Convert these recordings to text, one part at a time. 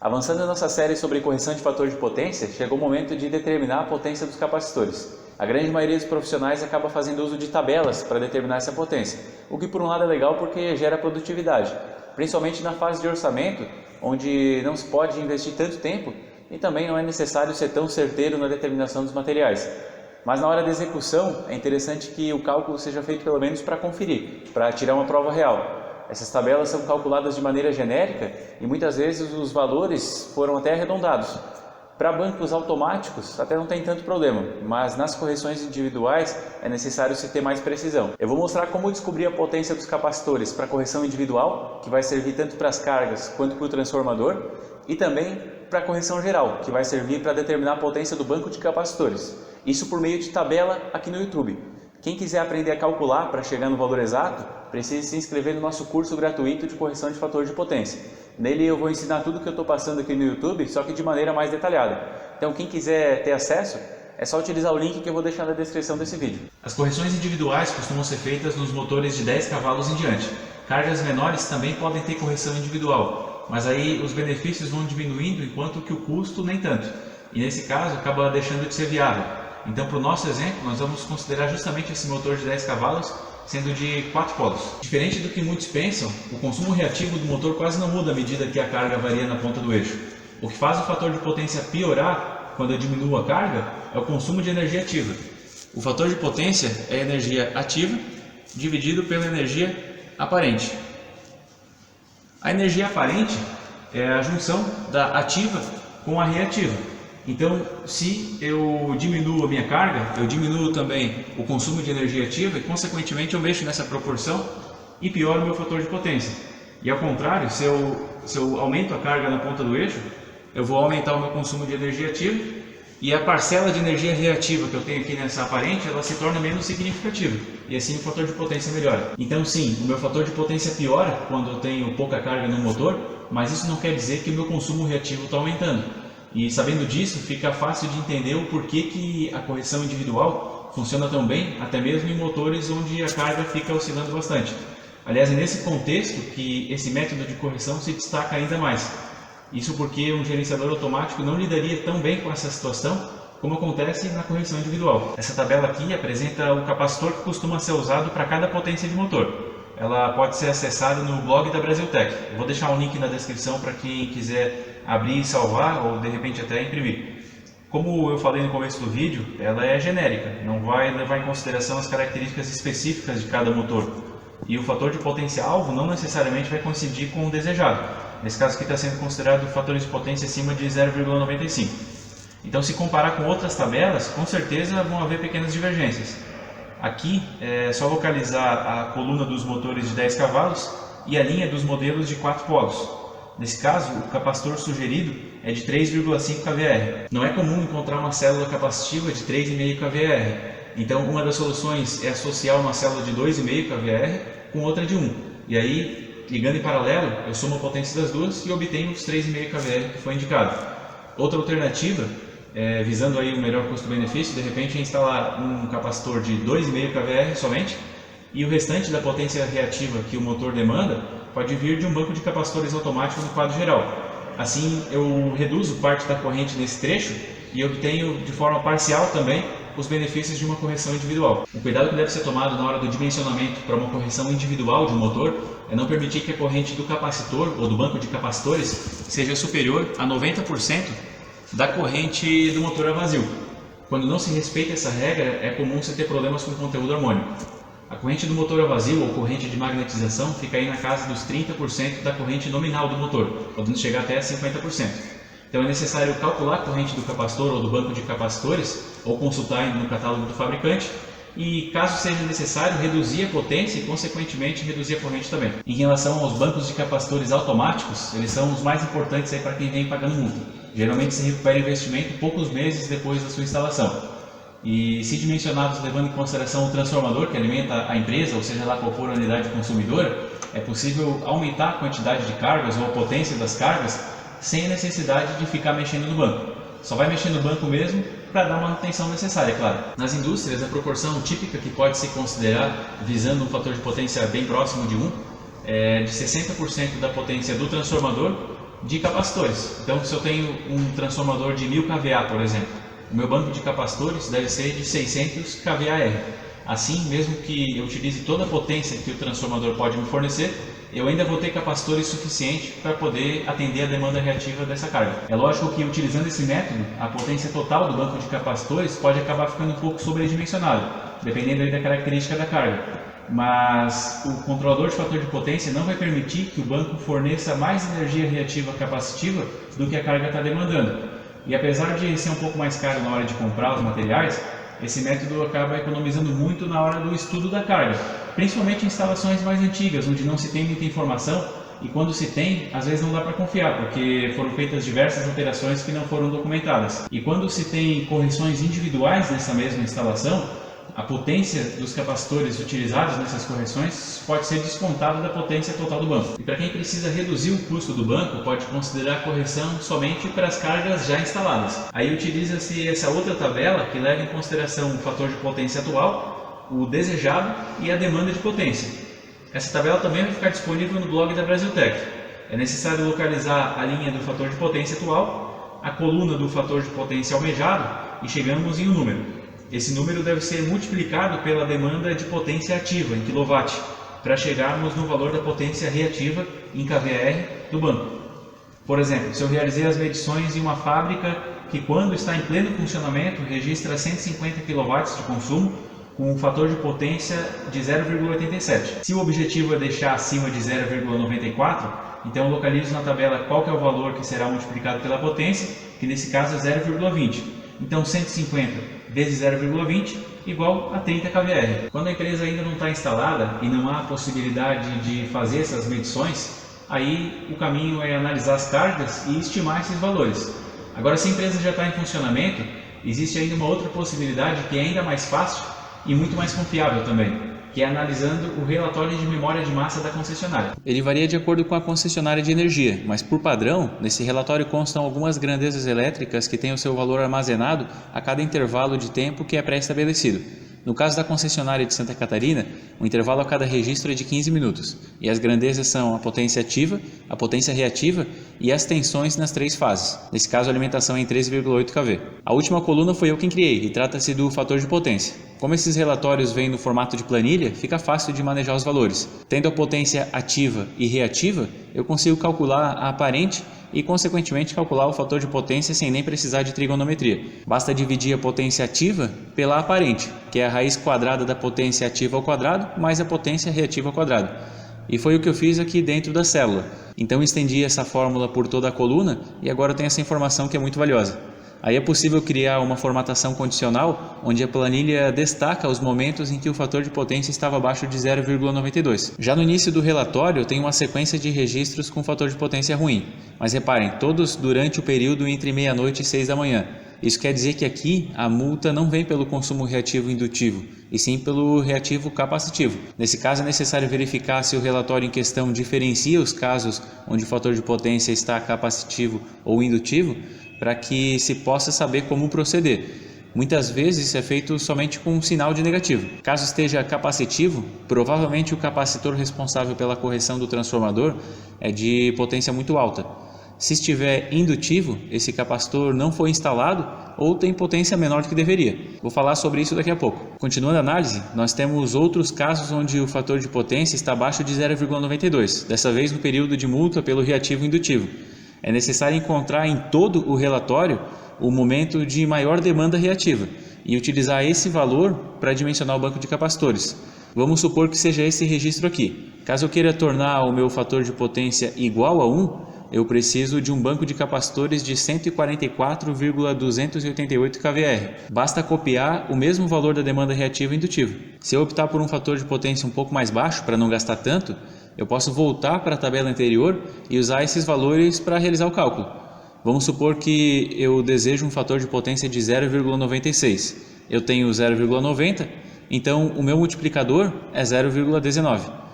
Avançando na nossa série sobre correção de fator de potência, chegou o momento de determinar a potência dos capacitores. A grande maioria dos profissionais acaba fazendo uso de tabelas para determinar essa potência, o que por um lado é legal porque gera produtividade, principalmente na fase de orçamento, onde não se pode investir tanto tempo e também não é necessário ser tão certeiro na determinação dos materiais. Mas na hora da execução é interessante que o cálculo seja feito pelo menos para conferir, para tirar uma prova real. Essas tabelas são calculadas de maneira genérica e muitas vezes os valores foram até arredondados. Para bancos automáticos até não tem tanto problema, mas nas correções individuais é necessário se ter mais precisão. Eu vou mostrar como descobrir a potência dos capacitores para correção individual, que vai servir tanto para as cargas quanto para o transformador, e também para a correção geral, que vai servir para determinar a potência do banco de capacitores. Isso por meio de tabela aqui no YouTube. Quem quiser aprender a calcular para chegar no valor exato, precisa se inscrever no nosso curso gratuito de correção de fator de potência. Nele eu vou ensinar tudo que eu estou passando aqui no YouTube, só que de maneira mais detalhada. Então quem quiser ter acesso, é só utilizar o link que eu vou deixar na descrição desse vídeo. As correções individuais costumam ser feitas nos motores de 10 cavalos em diante. Cargas menores também podem ter correção individual, mas aí os benefícios vão diminuindo enquanto que o custo nem tanto. E nesse caso acaba deixando de ser viável. Então, para o nosso exemplo, nós vamos considerar justamente esse motor de 10 cavalos sendo de 4 polos. Diferente do que muitos pensam, o consumo reativo do motor quase não muda à medida que a carga varia na ponta do eixo. O que faz o fator de potência piorar quando eu diminuo a carga é o consumo de energia ativa. O fator de potência é a energia ativa dividido pela energia aparente. A energia aparente é a junção da ativa com a reativa. Então, se eu diminuo a minha carga, eu diminuo também o consumo de energia ativa e, consequentemente, eu mexo nessa proporção e pioro o meu fator de potência. E, ao contrário, se eu aumento a carga na ponta do eixo, eu vou aumentar o meu consumo de energia ativa e a parcela de energia reativa que eu tenho aqui nessa aparente, ela se torna menos significativa. E assim o fator de potência melhora. Então, sim, o meu fator de potência piora quando eu tenho pouca carga no motor, mas isso não quer dizer que o meu consumo reativo está aumentando. E sabendo disso, fica fácil de entender o porquê que a correção individual funciona tão bem, até mesmo em motores onde a carga fica oscilando bastante. Aliás, é nesse contexto que esse método de correção se destaca ainda mais. Isso porque um gerenciador automático não lidaria tão bem com essa situação como acontece na correção individual. Essa tabela aqui apresenta o capacitor que costuma ser usado para cada potência de motor. Ela pode ser acessada no blog da Brasiltec. Eu vou deixar um link na descrição para quem quiser abrir e salvar ou de repente até imprimir. Como eu falei no começo do vídeo, ela é genérica, não vai levar em consideração as características específicas de cada motor. E o fator de potência-alvo não necessariamente vai coincidir com o desejado. Nesse caso aqui está sendo considerado fatores de potência acima de 0,95. Então, se comparar com outras tabelas, com certeza vão haver pequenas divergências. Aqui é só localizar a coluna dos motores de 10 cavalos e a linha dos modelos de 4 polos. Nesse caso, o capacitor sugerido é de 3,5 kVAr. Não é comum encontrar uma célula capacitiva de 3,5 kVAr. Então, uma das soluções é associar uma célula de 2,5 kVAr com outra de 1. E aí, ligando em paralelo, eu somo a potência das duas e obtenho os 3,5 kVAr que foi indicado. Outra alternativa, visando aí o melhor custo-benefício, de repente é instalar um capacitor de 2,5 kVAr somente e o restante da potência reativa que o motor demanda pode vir de um banco de capacitores automáticos no quadro geral. Assim, eu reduzo parte da corrente nesse trecho e obtenho de forma parcial também os benefícios de uma correção individual. O cuidado que deve ser tomado na hora do dimensionamento para uma correção individual de um motor é não permitir que a corrente do capacitor ou do banco de capacitores seja superior a 90% da corrente do motor a vazio. Quando não se respeita essa regra, é comum você ter problemas com o conteúdo harmônico. A corrente do motor a vazio ou corrente de magnetização fica aí na casa dos 30% da corrente nominal do motor, podendo chegar até 50%. Então é necessário calcular a corrente do capacitor ou do banco de capacitores ou consultar no catálogo do fabricante e, caso seja necessário, reduzir a potência e, consequentemente, reduzir a corrente também. Em relação aos bancos de capacitores automáticos, eles são os mais importantes aí para quem vem pagando multa. Geralmente se recupera investimento poucos meses depois da sua instalação. E se dimensionados levando em consideração o transformador que alimenta a empresa, ou seja lá qual for a unidade consumidora, é possível aumentar a quantidade de cargas ou a potência das cargas sem a necessidade de ficar mexendo no banco. Só vai mexer no banco mesmo para dar a manutenção necessária, é claro. Nas indústrias, a proporção típica que pode se considerar, visando um fator de potência bem próximo de 1, é de 60% da potência do transformador de capacitores. Então, se eu tenho um transformador de 1000 kVA, por exemplo, o meu banco de capacitores deve ser de 600 kVAr. Assim, mesmo que eu utilize toda a potência que o transformador pode me fornecer, eu ainda vou ter capacitores suficientes para poder atender a demanda reativa dessa carga. É lógico que, utilizando esse método, a potência total do banco de capacitores pode acabar ficando um pouco sobredimensionada, dependendo aí da característica da carga. Mas o controlador de fator de potência não vai permitir que o banco forneça mais energia reativa capacitiva do que a carga está demandando. E apesar de ser um pouco mais caro na hora de comprar os materiais, esse método acaba economizando muito na hora do estudo da carga, principalmente em instalações mais antigas, onde não se tem muita informação, e quando se tem, às vezes não dá para confiar, porque foram feitas diversas operações que não foram documentadas. E quando se tem correções individuais nessa mesma instalação, a potência dos capacitores utilizados nessas correções pode ser descontada da potência total do banco. E para quem precisa reduzir o custo do banco, pode considerar a correção somente para as cargas já instaladas. Aí utiliza-se essa outra tabela que leva em consideração o fator de potência atual, o desejado e a demanda de potência. Essa tabela também vai ficar disponível no blog da Brasiltec. É necessário localizar a linha do fator de potência atual, a coluna do fator de potência almejado e chegamos em um número. Esse número deve ser multiplicado pela demanda de potência ativa, em kW, para chegarmos no valor da potência reativa, em kVAr, do banco. Por exemplo, se eu realizei as medições em uma fábrica que, quando está em pleno funcionamento, registra 150 kW de consumo, com um fator de potência de 0,87. Se o objetivo é deixar acima de 0,94, então eu localizo na tabela qual que é o valor que será multiplicado pela potência, que nesse caso é 0,20. Então 150 vezes 0,20 igual a 30 kVAr. Quando a empresa ainda não está instalada e não há possibilidade de fazer essas medições, aí o caminho é analisar as cargas e estimar esses valores. Agora, se a empresa já está em funcionamento, existe ainda uma outra possibilidade que é ainda mais fácil e muito mais confiável também, que é analisando o relatório de memória de massa da concessionária. Ele varia de acordo com a concessionária de energia, mas por padrão, nesse relatório constam algumas grandezas elétricas que têm o seu valor armazenado a cada intervalo de tempo que é pré-estabelecido. No caso da concessionária de Santa Catarina, o intervalo a cada registro é de 15 minutos, e as grandezas são a potência ativa, a potência reativa e as tensões nas três fases. Nesse caso, a alimentação é em 13,8 kV. A última coluna foi eu quem criei e trata-se do fator de potência. Como esses relatórios vêm no formato de planilha, fica fácil de manejar os valores. Tendo a potência ativa e reativa, eu consigo calcular a aparente e, consequentemente, calcular o fator de potência sem nem precisar de trigonometria. Basta dividir a potência ativa pela aparente, que é a raiz quadrada da potência ativa ao quadrado mais a potência reativa ao quadrado. E foi o que eu fiz aqui dentro da célula. Então estendi essa fórmula por toda a coluna e agora eu tenho essa informação que é muito valiosa. Aí é possível criar uma formatação condicional, onde a planilha destaca os momentos em que o fator de potência estava abaixo de 0,92. Já no início do relatório, eu tenho uma sequência de registros com fator de potência ruim. Mas reparem, todos durante o período entre meia-noite e 6 da manhã. Isso quer dizer que aqui a multa não vem pelo consumo reativo indutivo, e sim pelo reativo capacitivo. Nesse caso é necessário verificar se o relatório em questão diferencia os casos onde o fator de potência está capacitivo ou indutivo, para que se possa saber como proceder. Muitas vezes isso é feito somente com um sinal de negativo. Caso esteja capacitivo, provavelmente o capacitor responsável pela correção do transformador é de potência muito alta. Se estiver indutivo, esse capacitor não foi instalado ou tem potência menor do que deveria. Vou falar sobre isso daqui a pouco. Continuando a análise, nós temos outros casos onde o fator de potência está abaixo de 0,92, dessa vez no período de multa pelo reativo indutivo. É necessário encontrar em todo o relatório o momento de maior demanda reativa e utilizar esse valor para dimensionar o banco de capacitores. Vamos supor que seja esse registro aqui. Caso eu queira tornar o meu fator de potência igual a 1, eu preciso de um banco de capacitores de 144,288 kVAr. Basta copiar o mesmo valor da demanda reativa e indutiva. Se eu optar por um fator de potência um pouco mais baixo, para não gastar tanto, eu posso voltar para a tabela anterior e usar esses valores para realizar o cálculo. Vamos supor que eu desejo um fator de potência de 0,96. Eu tenho 0,90, então o meu multiplicador é 0,19.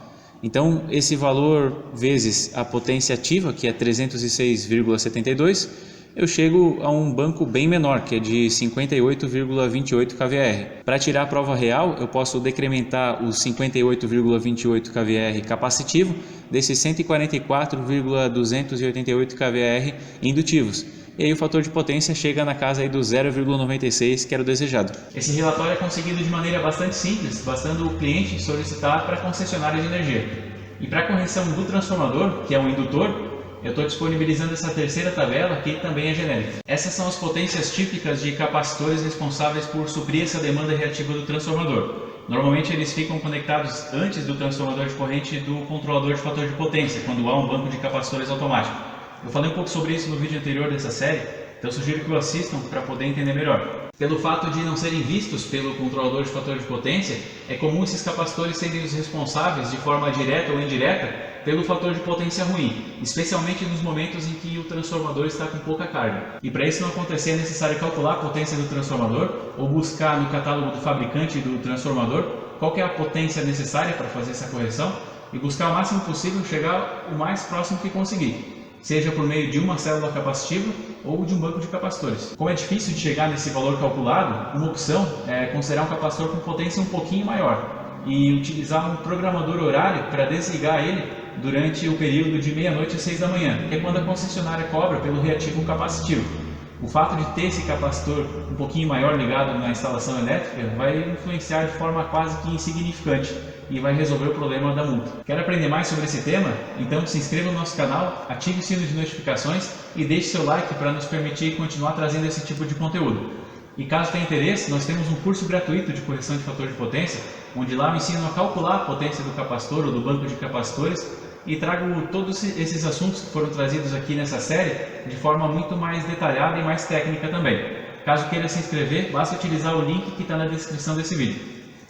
Então esse valor vezes a potência ativa, que é 306,72, eu chego a um banco bem menor, que é de 58,28 kVr. Para tirar a prova real, eu posso decrementar os 58,28 kVr capacitivo desses 144,288 kVr indutivos. E aí o fator de potência chega na casa aí do 0,96, que era o desejado. Esse relatório é conseguido de maneira bastante simples, bastando o cliente solicitar para a concessionária de energia. E para a correção do transformador, que é um indutor, eu estou disponibilizando essa terceira tabela, que também é genérica. Essas são as potências típicas de capacitores responsáveis por suprir essa demanda reativa do transformador. Normalmente eles ficam conectados antes do transformador de corrente do controlador de fator de potência, quando há um banco de capacitores automático. Eu falei um pouco sobre isso no vídeo anterior dessa série, então sugiro que o assistam para poder entender melhor. Pelo fato de não serem vistos pelo controlador de fator de potência, é comum esses capacitores serem os responsáveis de forma direta ou indireta pelo fator de potência ruim, especialmente nos momentos em que o transformador está com pouca carga. E para isso não acontecer é necessário calcular a potência do transformador ou buscar no catálogo do fabricante do transformador qual que é a potência necessária para fazer essa correção e buscar o máximo possível chegar o mais próximo que conseguir, seja por meio de uma célula capacitiva ou de um banco de capacitores. Como é difícil de chegar nesse valor calculado, uma opção é considerar um capacitor com potência um pouquinho maior e utilizar um programador horário para desligar ele durante o período de meia-noite às 6 da manhã, que é quando a concessionária cobra pelo reativo capacitivo. O fato de ter esse capacitor um pouquinho maior ligado na instalação elétrica vai influenciar de forma quase que insignificante e vai resolver o problema da multa. Quer aprender mais sobre esse tema? Então se inscreva no nosso canal, ative o sino de notificações e deixe seu like para nos permitir continuar trazendo esse tipo de conteúdo. E caso tenha interesse, nós temos um curso gratuito de correção de fator de potência, onde lá eu ensino a calcular a potência do capacitor ou do banco de capacitores e trago todos esses assuntos que foram trazidos aqui nessa série de forma muito mais detalhada e mais técnica também. Caso queira se inscrever, basta utilizar o link que está na descrição desse vídeo.